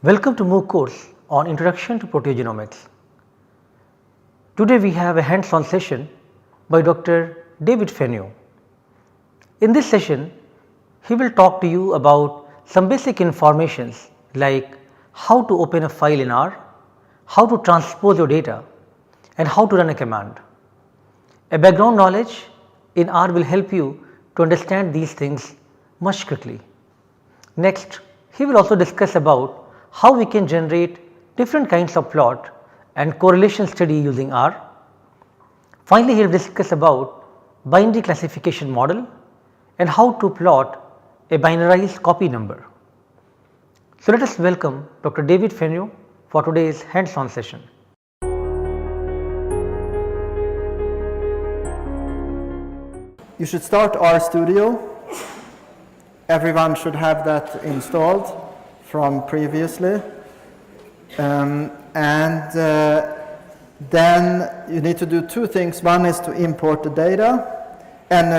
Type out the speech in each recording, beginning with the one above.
Welcome to MOOC course on Introduction to Proteogenomics. Today we have a hands-on session by Dr. David Fenio. In this session, he will talk to you about some basic informations like how to open a file in R, how to transpose your data and how to run a command. A background knowledge in R will help you to understand these things much quickly. Next, he will also discuss about how we can generate different kinds of plot and correlation study using R. Finally, he will discuss about binary classification model and how to plot a binarized copy number. So, let us welcome Dr. David Fenio for today's hands-on session. You should start RStudio. Everyone should have that installed from previously. Then you need to do two things. One is to import the data. And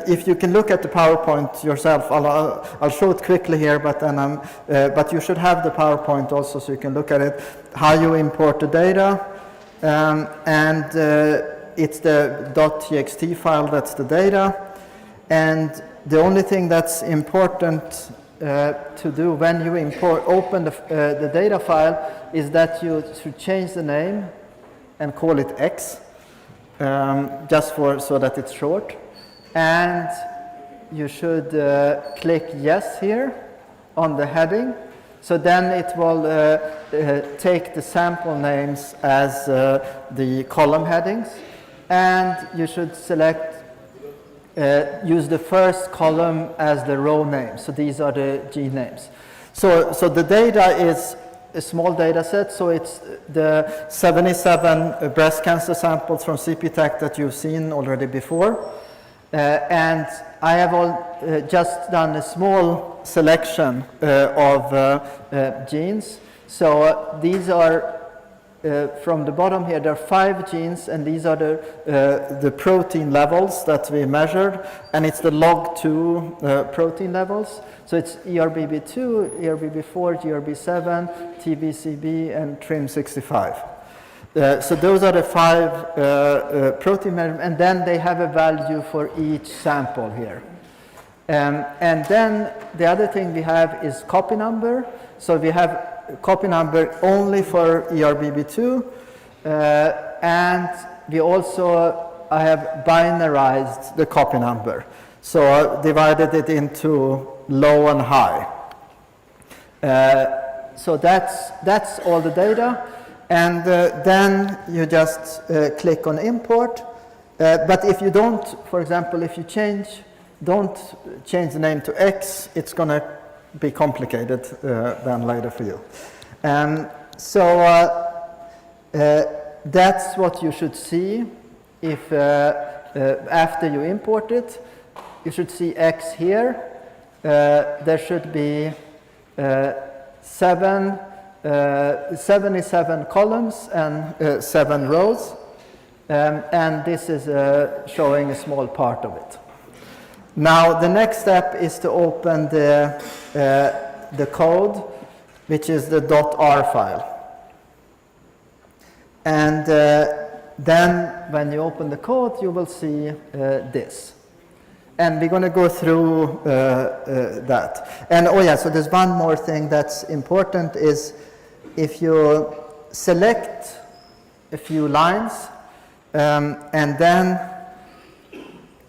if you can look at the PowerPoint yourself, I'll show it quickly here, but but you should have the PowerPoint also so you can look at it, how you import the data. It's the .txt file, that's the data. And the only thing that's important to do when you open the data file is that you should change the name and call it X, just so that it's short. And you should click yes here on the heading. So then it will take the sample names as the column headings. And you should select use the first column as the row name. So these are the gene names. So the data is a small data set. So it's the 77 breast cancer samples from CPTech that you've seen already before. And I have just done a small selection of genes. So these are from the bottom here, there are 5 genes, and these are the protein levels that we measured, and it's the log2 protein levels. So it's ERBB2, ERBB4, GRB7, TBCB, and TRIM65. So those are the 5 protein measurements, and then they have a value for each sample here. And then the other thing we have is copy number. So we have copy number only for ERBB2, and we also I have binarized the copy number, so divided it into low and high. So that's all the data, and then you just click on import. But if you don't, for example, if you don't change the name to X, it's going to be complicated then later for you. That's what you should see if after you import it. You should see X here. There should be 77 columns and 7 rows, and this is showing a small part of it. Now the next step is to open the code, which is the .r file. And then when you open the code, you will see this. And we're going to go through that. And oh yeah, so there's one more thing that's important is if you select a few lines and then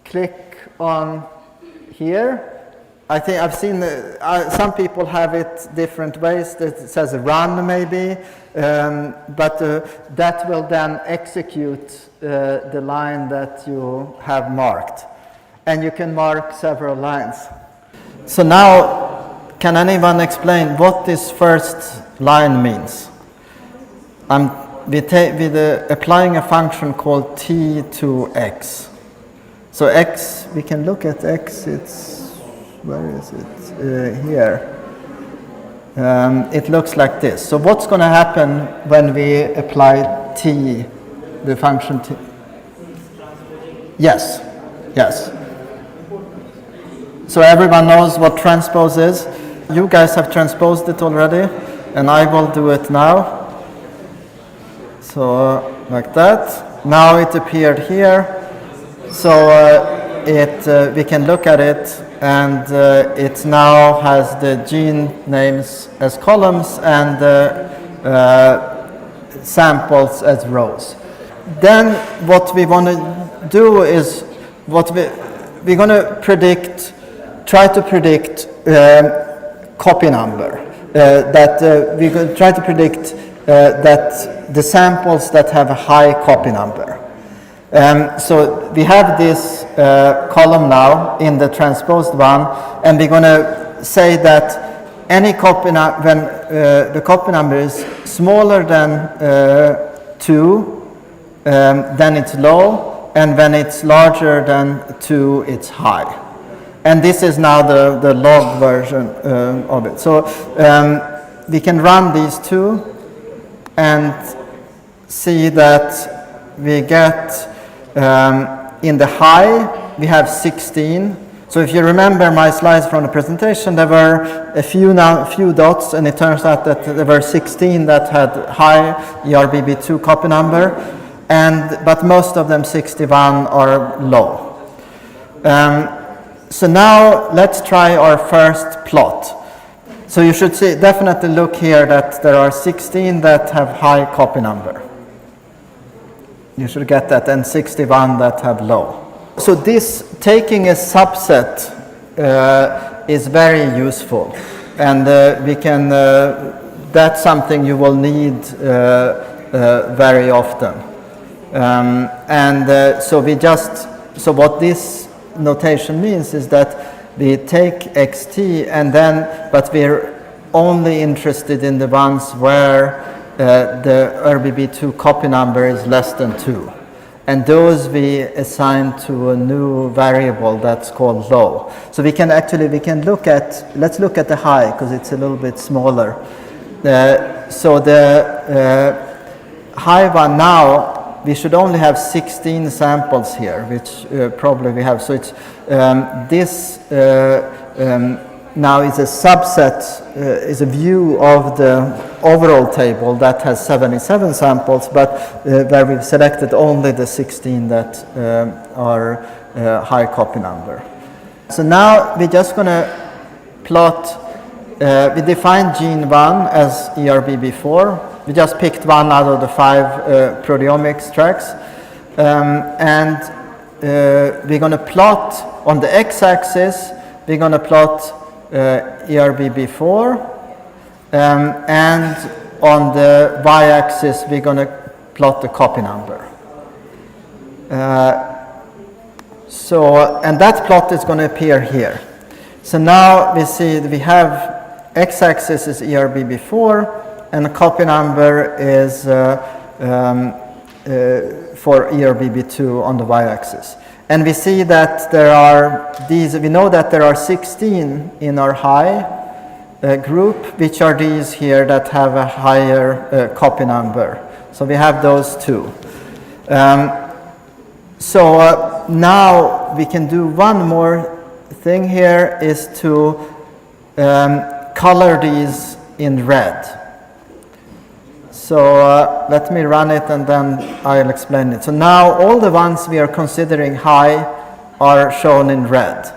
click on here. I think I've seen some people have it different ways. It says run maybe, but that will then execute the line that you have marked. And you can mark several lines. So now, can anyone explain what this first line means? With applying a function called t to x. So x, we can look at x, where is it? Here. It looks like this. So what's going to happen when we apply t, the function t? Yes. So everyone knows what transpose is. You guys have transposed it already. and I will do it now. So like that. Now it appeared here. So we can look at it, and it now has the gene names as columns and samples as rows. Then what we want to do is we're going to try to predict copy number. We're going to try to predict that the samples that have a high copy number. So we have this column now in the transposed one, and we're going to say that any copy when the copy number is smaller than 2, then it's low, and when it's larger than 2, it's high. And this is now the log version of it. So we can run these two and see that we get in the high, we have 16. So if you remember my slides from the presentation, there were a few dots, and it turns out that there were 16 that had high ERBB2 copy number, but most of them, 61, are low. So now let's try our first plot. So you should definitely look here that there are 16 that have high copy number. You should get that, and 61 that have low. So this taking a subset is very useful, and that's something you will need very often. So what this notation means is that we take xt, but we're only interested in the ones where the ERBB2 copy number is less than 2. And those we assign to a new variable that's called low. So let's look at the high, because it's a little bit smaller. So the high one now, we should only have 16 samples here, which probably we have. So it's this now is a subset, is a view of the overall table that has 77 samples, but where we've selected only the 16 that are high copy number. So now we're just going to plot, we defined gene 1 as ERBB4. We just picked one out of the 5 proteomics tracks. And we're going to plot on the x-axis, we're going to plot ERBB4, and on the y-axis we're going to plot the copy number. And that plot is going to appear here. So now we see that we have x-axis is ERBB4, and the copy number is for ERBB2 on the y-axis. And we see that we know that there are 16 in our high group, which are these here that have a higher copy number. So we have those two. Now we can do one more thing here, is to color these in red. So let me run it, and then I'll explain it. So now all the ones we are considering high are shown in red.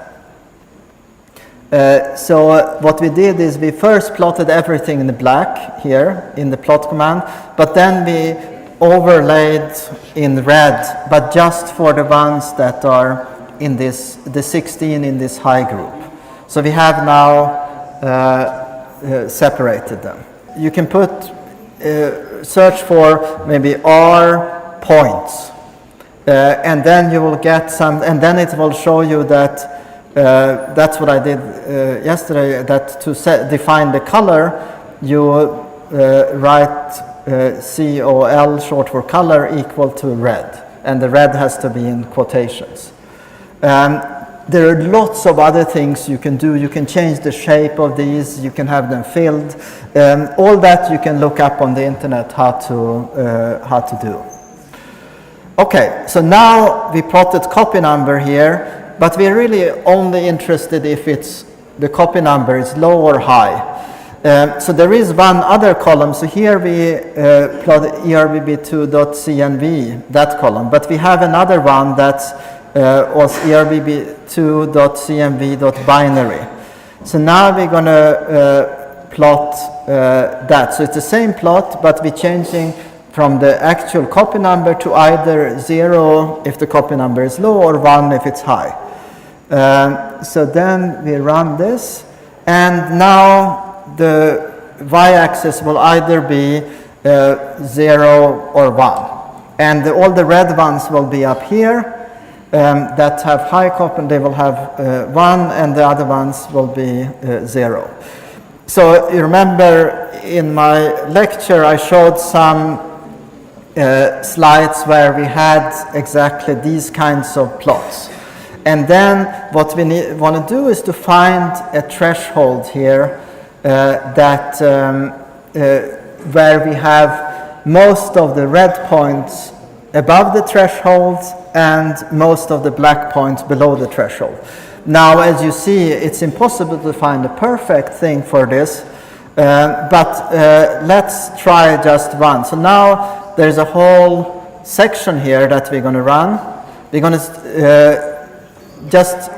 So what we did is we first plotted everything in the black here in the plot command, but then we overlaid in red, but just for the ones that are in the 16 in this high group. So we have now separated them. You can search for maybe R points, and then you will get some, and then it will show you that that's what I did yesterday, that to define the color, you write COL, short for color, equal to red, and the red has to be in quotations. There are lots of other things you can do. You can change the shape of these, you can have them filled. All that you can look up on the internet how to do. Okay, so now we plotted copy number here, but we're really only interested if the copy number is low or high. So there is one other column. So here we plot ERBB2.CNV, that column. But we have another one that's was ERBB2.CNV.binary. So now we're going to plot that. So it's the same plot, but we're changing from the actual copy number to either 0 if the copy number is low or 1 if it's high. So then we run this, and now the y-axis will either be 0 or 1. And all the red ones will be up here that have high copy, they will have 1, and the other ones will be 0. So you remember in my lecture I showed some slides where we had exactly these kinds of plots. And then what we want to do is to find a threshold here that where we have most of the red points above the threshold and most of the black points below the threshold. Now, as you see, it's impossible to find a perfect thing for this, but let's try just one. So now there's a whole section here that we're going to run. We're going to just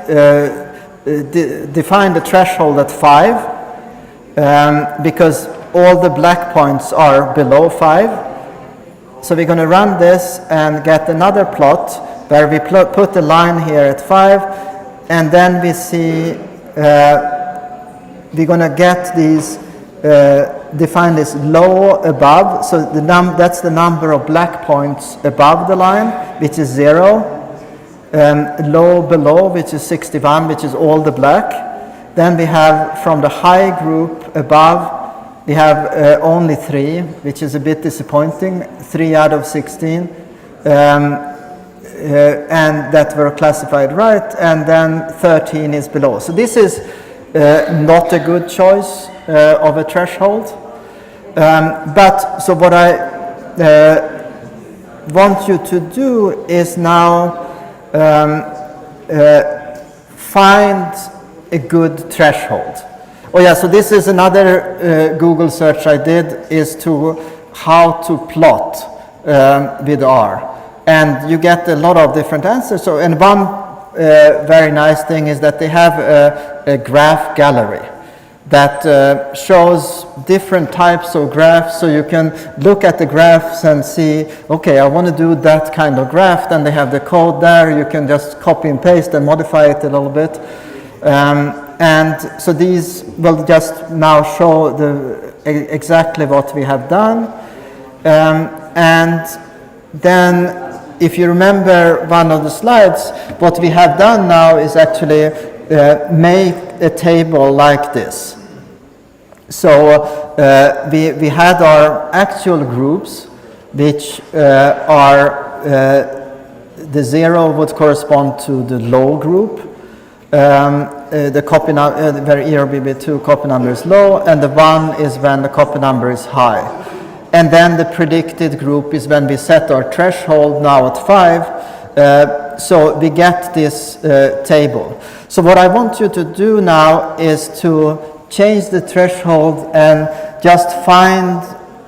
define the threshold at 5 because all the black points are below 5. So we're going to run this and get another plot where we put the line here at 5, and then we see we're going to get these define this low above. So that's the number of black points above the line, which is 0. Low below, which is 61, which is all the black. Then we have from the high group above, we have only 3, which is a bit disappointing, 3 out of 16, and that were classified right, and then 13 is below. So this is not a good choice of a threshold. But so what I want you to do is now find a good threshold. Oh yeah, so this is another Google search I did, is to how to plot with R. And you get a lot of different answers. So, and one very nice thing is that they have a graph gallery that shows different types of graphs, so you can look at the graphs and see, okay, I want to do that kind of graph, then they have the code there, you can just copy and paste and modify it a little bit. And so these will just now show exactly what we have done. And then if you remember one of the slides, what we have done now is actually make a table like this. So we had our actual groups, which are the 0 would correspond to the low group. The copy number, where ERBB2 copy number is low, and the 1 is when the copy number is high. And then the predicted group is when we set our threshold now at 5. So we get this table. So what I want you to do now is to change the threshold and just find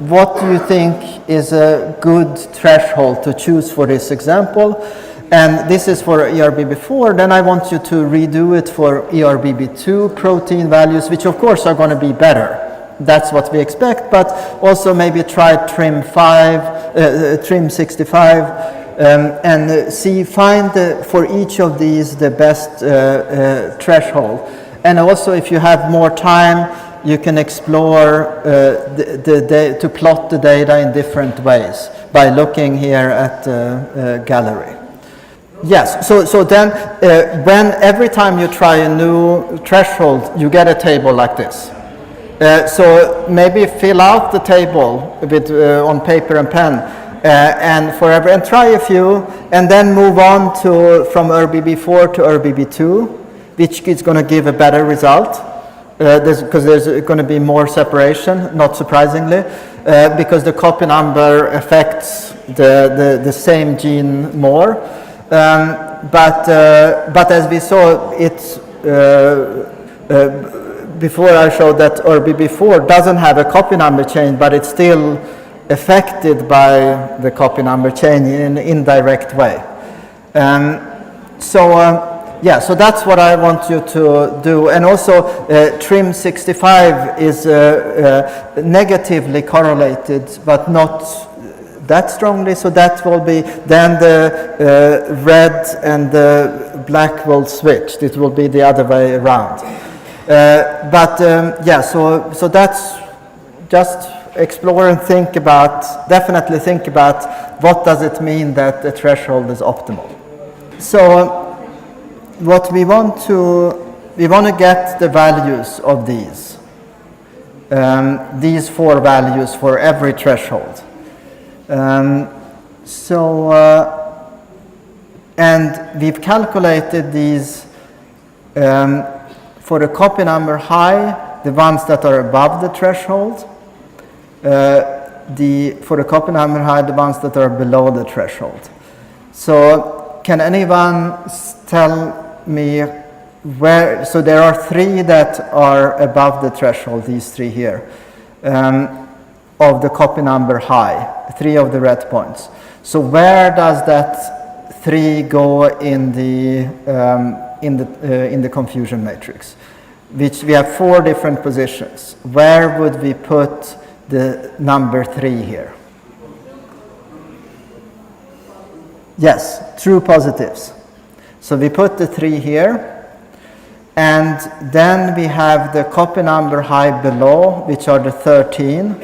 what you think is a good threshold to choose for this example. And this is for ERBB4. Then I want you to redo it for ERBB2 protein values, which of course are going to be better. That's what we expect, but also maybe try trim 65, and find for each of these the best threshold. And also, if you have more time, you can explore to plot the data in different ways by looking here at the gallery. Yes, so then when every time you try a new threshold, you get a table like this. So maybe fill out the table a bit on paper and pen, and try a few, and then move on to from ERBB4 to ERBB2, which is going to give a better result, because there's going to be more separation, not surprisingly, because the copy number affects the same gene more. But as we saw, it's before I showed that ORB4 doesn't have a copy number change, but it's still affected by the copy number change in an indirect way. Yeah, so that's what I want you to do. And also TRIM65 is negatively correlated, but not that strongly, so that will be, then the red and the black will switch. It will be the other way around. Yeah, so that's just explore and think about, definitely think about what does it mean that the threshold is optimal. So what we want to get the values of these 4 values for every threshold. And we've calculated these for the copy number high, the ones that are above the threshold, for the copy number high, the ones that are below the threshold. So can anyone tell me where, so there are 3 that are above the threshold, these 3 here, of the copy number high, 3 of the red points. So where does that 3 go in the confusion matrix? Which we have 4 different positions. Where would we put the number 3 here? Yes, true positives. So we put the 3 here, and then we have the copy number high below, which are the 13.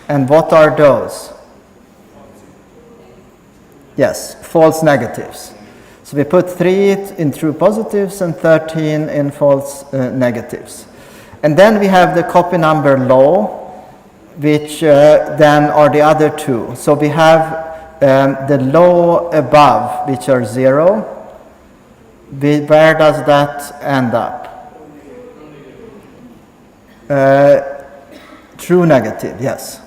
And what are those? Yes, false negatives. So we put 3 in true positives and 13 in false negatives. And then we have the copy number low, which then are the other 2. So we have the low above, which are 0. Where does that end up? True negative, yes.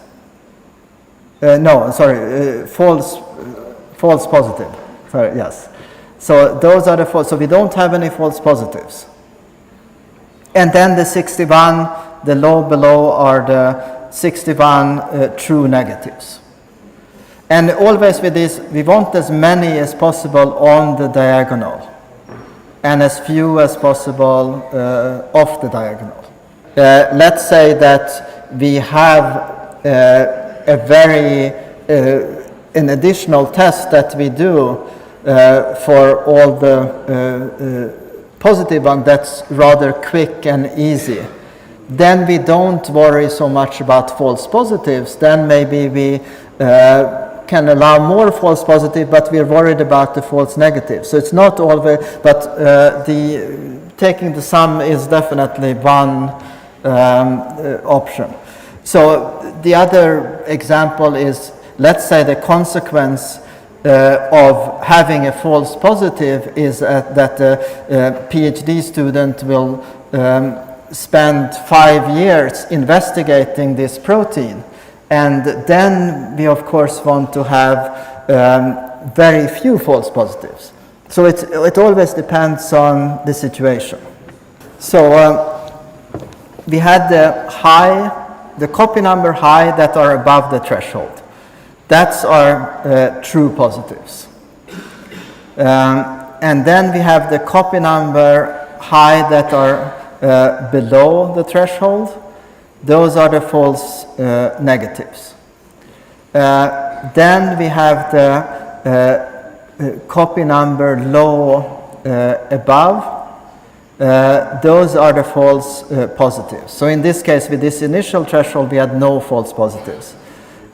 No, sorry, false positive. Sorry, yes. So those are the false. So we don't have any false positives. And then the 61, the low below are the 61 true negatives. And always with this, we want as many as possible on the diagonal and as few as possible off the diagonal. Let's say that we have an additional test that we do for all the positive one that's rather quick and easy. Then we don't worry so much about false positives. Then maybe we can allow more false positive, but we're worried about the false negative. So it's not always, but taking the sum is definitely one option. So the other example is, let's say the consequence of having a false positive is that a PhD student will spend 5 years investigating this protein. And then we, of course, want to have very few false positives. So it always depends on the situation. So we had the copy number high that are above the threshold. That's our true positives. And then we have the copy number high that are below the threshold. Those are the false negatives. Then we have the copy number low above. Those are the false positives. So in this case, with this initial threshold, we had no false positives.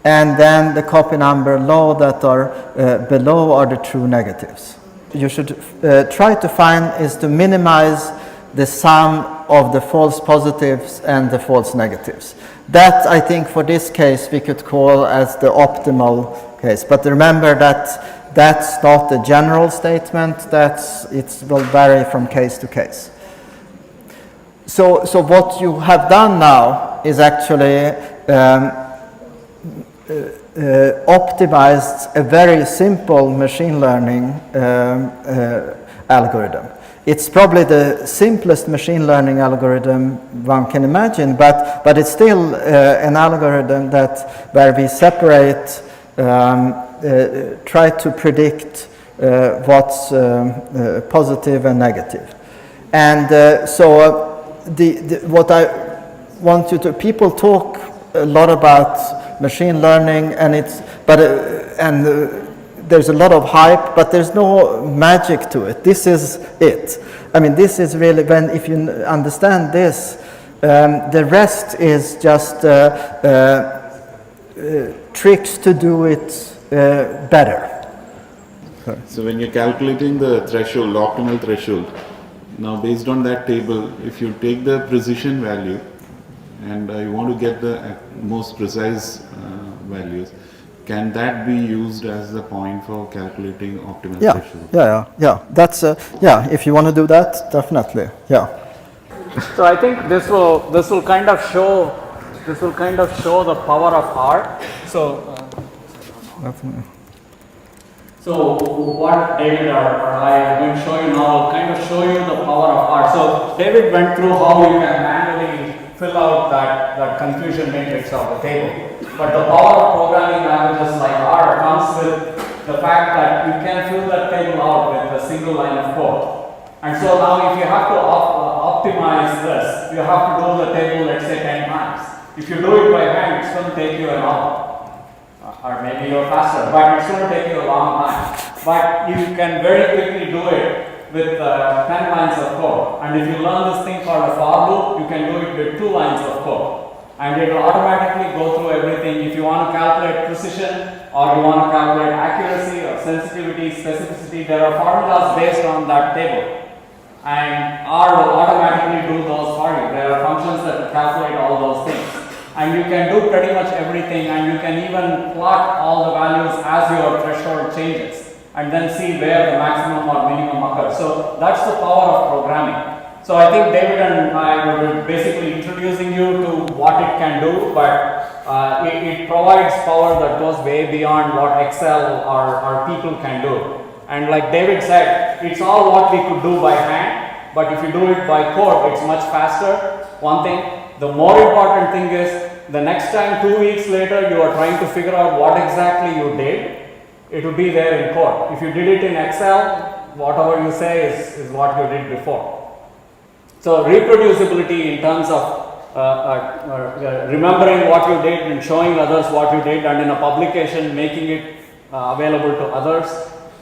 And then the copy number low that are below are the true negatives. You should try to find is to minimize the sum of the false positives and the false negatives. That, I think, for this case, we could call as the optimal case. But remember that that's not a general statement. It will vary from case to case. So what you have done now is actually optimized a very simple machine learning algorithm. it's probably the simplest machine learning algorithm one can imagine, but it's still an algorithm where we separate, try to predict what's positive and negative. And what I want you to, people talk a lot about machine learning, and there's a lot of hype, but there's no magic to it. This is it. I mean, this is really, if you understand this, the rest is just tricks to do it better. So when you're calculating the threshold, optimal threshold, now based on that table, if you take the precision value and you want to get the most precise values, can that be used as the point for calculating optimal threshold? Yeah. That's if you want to do that, definitely. Yeah. So I think this will kind of show the power of R. Definitely. So what David or I are going to show you now will kind of show you the power of R. So David went through how you can manually fill out that confusion matrix of the table. But the power of programming languages like R comes with the fact that you can fill that table out with a single line of code. And so now if you have to optimize this, you have to do the table, let's say 10 times. If you do it by hand, it's going to take you an hour. Or maybe you're faster, but it's going to take you a long time. But you can very quickly do it with 10 lines of code. And if you learn this thing called a for loop, you can do it with 2 lines of code. And it will automatically go through everything. If you want to calculate precision, or you want to calculate accuracy, or sensitivity, specificity, there are formulas based on that table. And R will automatically do those for you. There are functions that will calculate all those things. And you can do pretty much everything, and you can even plot all the values as your threshold changes, and then see where the maximum or minimum occurs. So that's the power of programming. So I think David and I were basically introducing you to what it can do, but it provides power that goes way beyond what Excel or people can do. And like David said, it's all what we could do by hand, but if you do it by code, it's much faster. One thing. The more important thing is, the next time 2 weeks later you are trying to figure out what exactly you did, it will be there in code. If you did it in Excel, whatever you say is what you did before. So reproducibility in terms of remembering what you did and showing others what you did, and in a publication making it available to others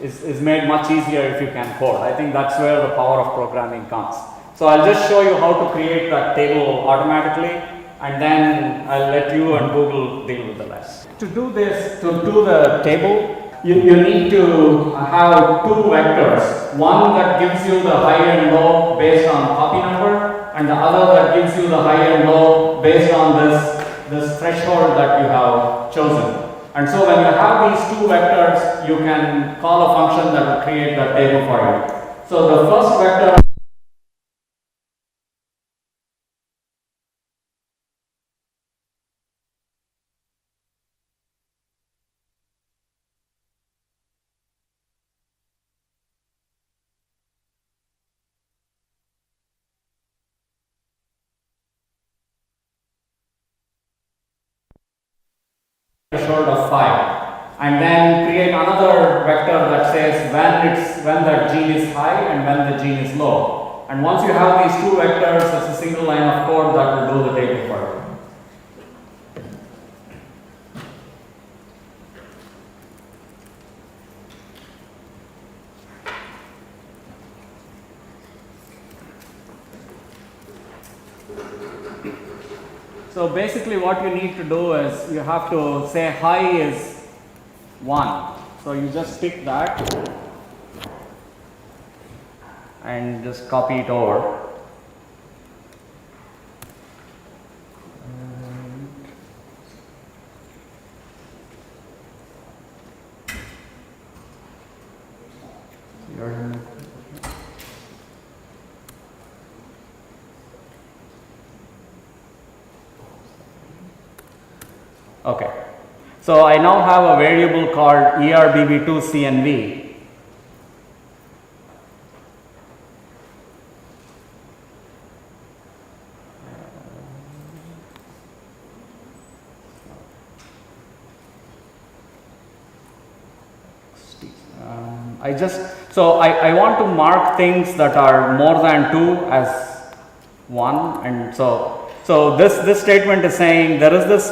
is made much easier if you can code. I think that's where the power of programming comes. So I'll just show you how to create that table automatically, and then I'll let you and Google deal with the rest. To do this, to do the table, you need to have 2 vectors. One that gives you the high and low based on copy number, and the other that gives you the high and low based on this threshold that you have chosen. And so when you have these 2 vectors, you can call a function that will create that table for you. So the first vector threshold of 5, and then create another vector that says when the gene is high and when the gene is low. And once you have these 2 vectors, that's a single line of code that will do the table for you. So basically what you need to do is you have to say high is 1. So you just pick that and just copy it over. Okay, so I now have a variable called ERBB2CNV, I want to mark things that are more than 2 as 1, and so this statement is saying there is this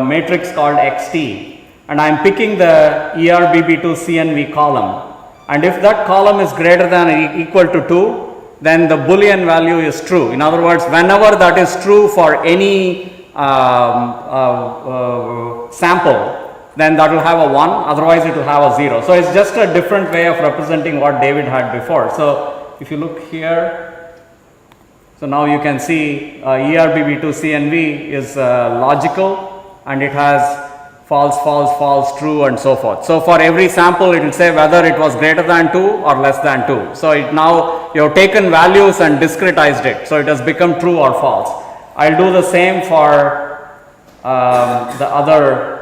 matrix called xt, and I am picking the ERBB2 CNV column, and if that column is greater than or equal to 2, then the Boolean value is true. In other words, whenever that is true for any sample, then that will have a 1, otherwise it will have a 0. So it's just a different way of representing what David had before. So if you look here, so now you can see ERBB2 CNV is logical, and it has false, false, false, true, and so forth. So for every sample it will say whether it was greater than 2 or less than 2. So it now you have taken values and discretized it, so it has become true or false. I'll do the same for the other.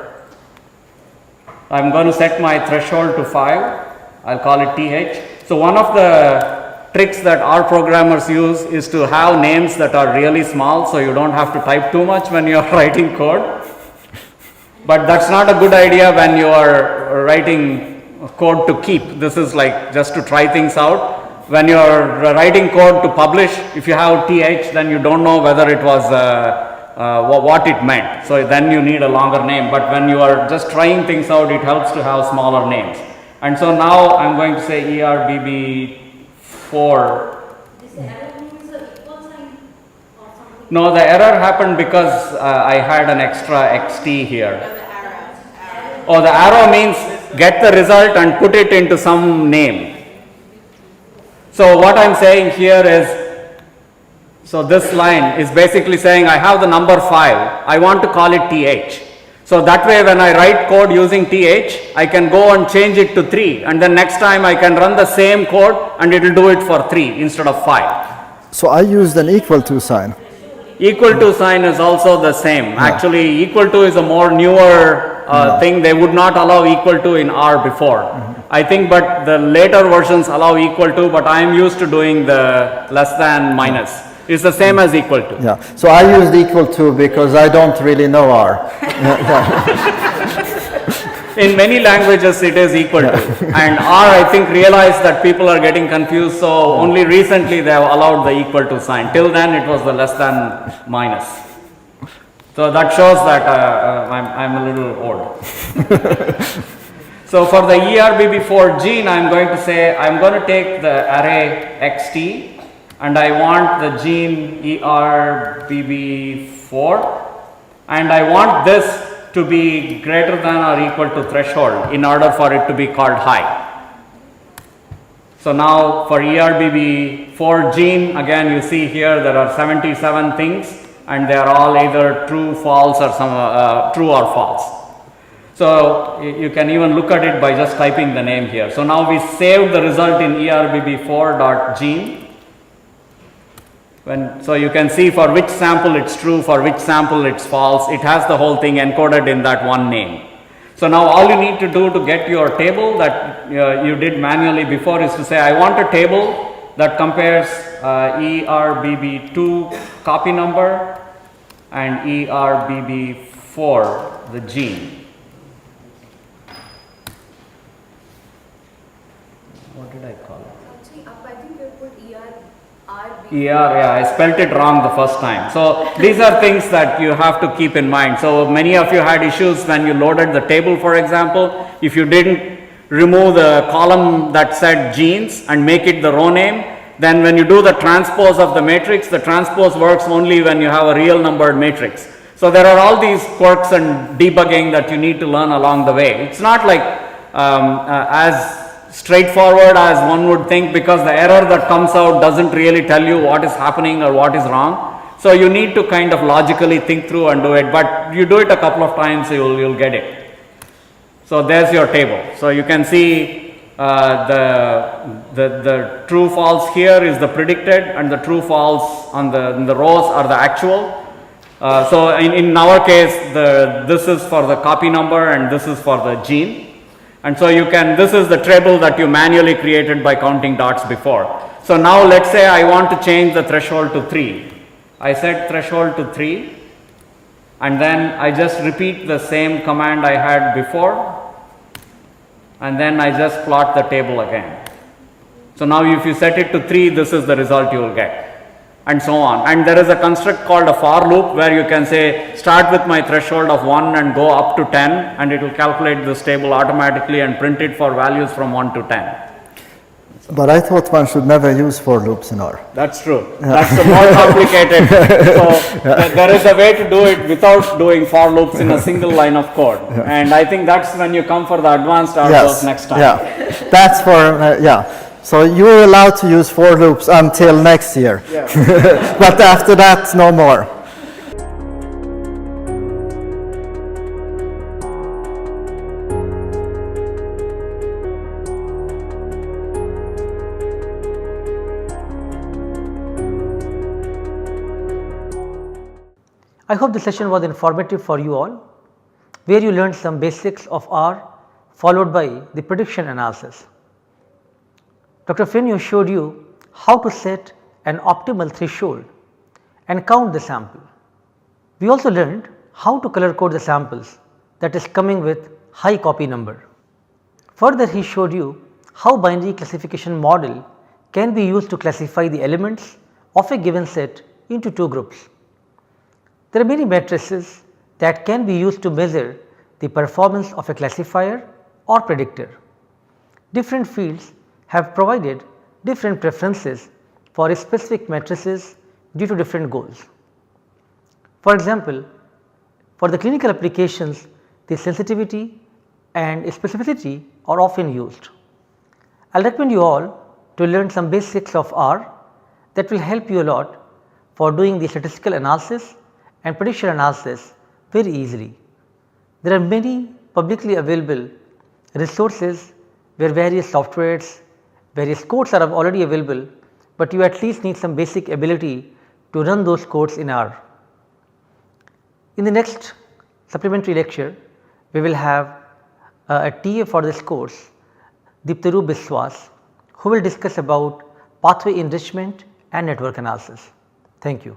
I'm going to set my threshold to 5. I'll call it TH. So one of the tricks that our programmers use is to have names that are really small, so you don't have to type too much when you are writing code. But that's not a good idea when you are writing code to keep. This is like just to try things out. When you are writing code to publish, if you have TH, then you don't know whether it was what it meant. So then you need a longer name. But when you are just trying things out, it helps to have smaller names. And so now I'm going to say ERBB4. This error means the equal sign or something? No, the error happened because I had an extra XT here. The arrow. Oh, the arrow means get the result and put it into some name. So what I'm saying here is, so this line is basically saying I have the number 5, I want to call it TH. So that way when I write code using TH, I can go and change it to 3, and then next time I can run the same code and it will do it for 3 instead of 5. So I used an equal to sign. Equal to sign is also the same. Yeah. Actually, equal to is a more newer thing. They would not allow equal to in R before. I think, but the later versions allow equal to, but I am used to doing the less than minus. It's the same as equal to. Yeah. So I used equal to because I don't really know R. In many languages it is equal to, and R I think realized that people are getting confused, so only recently they have allowed the equal to sign. Till then it was the less than minus. So that shows that I'm a little old. So for the ERBB4 gene, I'm going to say I'm going to take the array XT, and I want the gene ERBB4, and I want this to be greater than or equal to threshold in order for it to be called high. So now for ERBB4 gene, again you see here there are 77 things, and they are all either true, false, or some true or false. So you can even look at it by just typing the name here. So now we saved the result in ERBB4.gene. So you can see for which sample it's true, for which sample it's false. It has the whole thing encoded in that one name. So now all you need to do to get your table that you did manually before is to say I want a table that compares ERBB2 copy number and ERBB4 the gene. What did I call it? Actually, up I think we put ERB. Yeah, I spelt it wrong the first time. So these are things that you have to keep in mind. So many of you had issues when you loaded the table, for example. If you didn't remove the column that said genes and make it the row name, then when you do the transpose of the matrix, the transpose works only when you have a real numbered matrix. So there are all these quirks and debugging that you need to learn along the way. It's not like as straightforward as one would think, because the error that comes out doesn't really tell you what is happening or what is wrong. So you need to kind of logically think through and do it, but you do it a couple of times, you'll get it. So there's your table. So you can see the true false here is the predicted, and the true false on the rows are the actual. So in our case, this is for the copy number and this is for the gene. And so you can, this is the table that you manually created by counting dots before. So now let's say I want to change the threshold to 3. I set threshold to 3, and then I just repeat the same command I had before. and then I just plot the table again. So now if you set it to 3, this is the result you will get, and so on. And there is a construct called a for loop where you can say start with my threshold of 1 and go up to 10, and it will calculate this table automatically and print it for values from 1 to 10. But I thought one should never use for loops in R. That's true. That's the more complicated. So there is a way to do it without doing for loops in a single line of code. And I think that's when you come for the advanced RLOs next time. Yeah, that's for, yeah. So you're allowed to use for loops until next year. Yeah. But after that, no more. I hope the session was informative for you all, where you learned some basics of R followed by the prediction analysis. Dr. Fenio showed you how to set an optimal threshold and count the sample. We also learned how to color code the samples, that is coming with high copy number. Further, he showed you how binary classification model can be used to classify the elements of a given set into 2 groups. There are many matrices that can be used to measure the performance of a classifier or predictor. Different fields have provided different preferences for specific matrices due to different goals. For example, for the clinical applications, the sensitivity and specificity are often used. I will recommend you all to learn some basics of R that will help you a lot for doing the statistical analysis and prediction analysis very easily. There are many publicly available resources where various softwares, various codes are already available, but you at least need some basic ability to run those codes in R. In the next supplementary lecture, we will have a TA for this course, Diptaru Biswas, who will discuss about pathway enrichment and network analysis. Thank you.